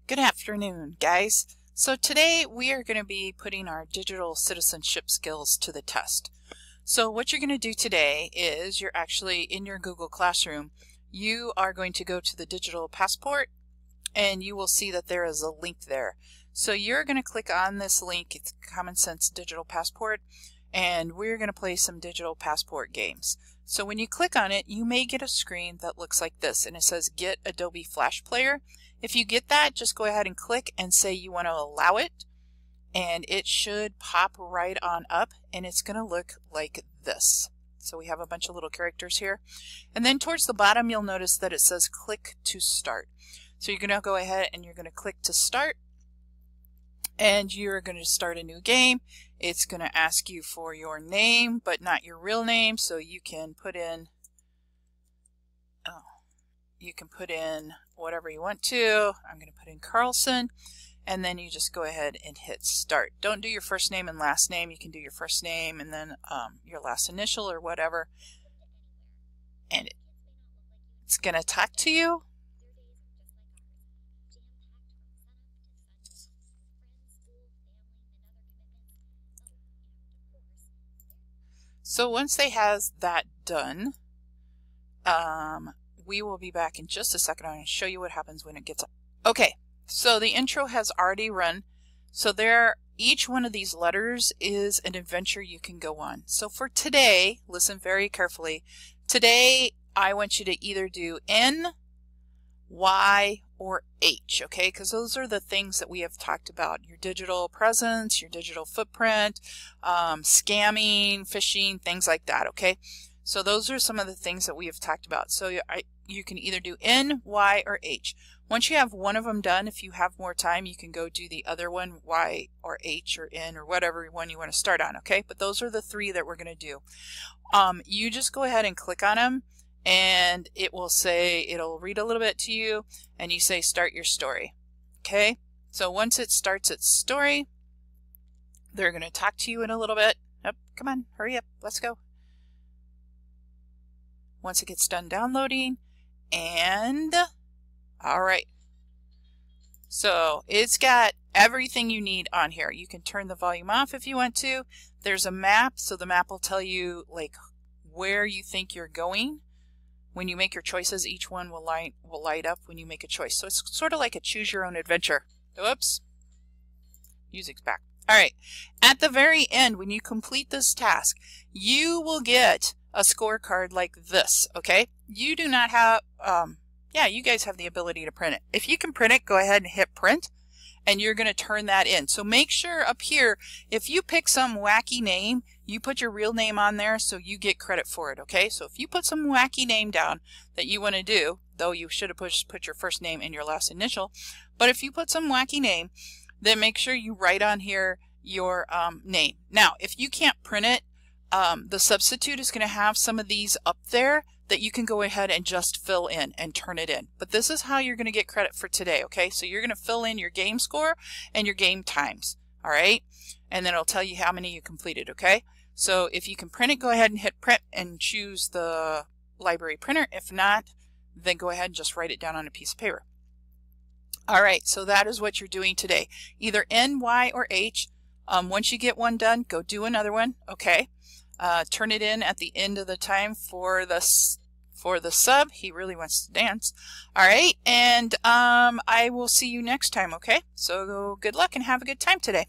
Good afternoon, guys. So today we are going to be putting our digital citizenship skills to the test. So what you're going to do today is you're actually in your Google Classroom. You are going to go to the digital passport and you will see that there is a link there. So you're going to click on this link. It's Common Sense Digital Passport, and we're going to play some digital passport games. So when you click on it, you may get a screen that looks like this, and it says Get Adobe Flash Player. If you get that, just go ahead and click and say you want to allow it, and it should pop right on up, and it's going to look like this. So we have a bunch of little characters here. And then towards the bottom, you'll notice that it says Click to Start. So you're going to go ahead and you're going to click to start, and you're going to start a new game. It's going to ask you for your name, but not your real name, so you can put in whatever you want to. I'm going to put in Carlson, and then you just go ahead and hit start. Don't do your first name and last name. You can do your first name and then your last initial or whatever, and it's going to talk to you. So once they has that done, we will be back in just a second. I'm going to show you what happens when it gets up. Okay, so the intro has already run. So each one of these letters is an adventure you can go on. So for today, listen very carefully. Today, I want you to either do N, Y, or H, okay? Because those are the things that we have talked about. Your digital presence, your digital footprint, scamming, phishing, things like that, okay? So those are some of the things that we have talked about. So you can either do N, Y, or H. Once you have one of them done, if you have more time, you can go do the other one, Y or H or N or whatever one you want to start on, okay? But those are the three that we're going to do. You just go ahead and click on them, and it will say, it'll read a little bit to you, and you say start your story, okay? So once it starts its story, they're going to talk to you in a little bit. Yep, come on, hurry up, let's go. Once it gets done downloading, and all right, so it's got everything you need on here. You can turn the volume off if you want to. There's a map, so the map will tell you like where you think you're going. When you make your choices, each one will light up when you make a choice. So it's sort of like a choose your own adventure. Whoops, music's back. All right, at the very end, when you complete this task, you will get a scorecard like this, okay? You do not have, yeah, you guys have the ability to print it. If you can print it, go ahead and hit print, and you're going to turn that in. So make sure up here, if you pick some wacky name, you put your real name on there so you get credit for it, okay? So if you put some wacky name down that you want to do, though you should have put your first name and your last initial, but if you put some wacky name, then make sure you write on here your name. Now, if you can't print it, the substitute is going to have some of these up there that you can go ahead and just fill in and turn it in. But this is how you're going to get credit for today, okay? So you're going to fill in your game score and your game times, all right? And then it'll tell you how many you completed, okay? So if you can print it, go ahead and hit print and choose the library printer. If not, then go ahead and just write it down on a piece of paper. All right, so that is what you're doing today. Either N, Y, or H. Once you get one done, go do another one, okay? Turn it in at the end of the time for the sub. He really wants to dance. All right, and I will see you next time, okay? So good luck and have a good time today.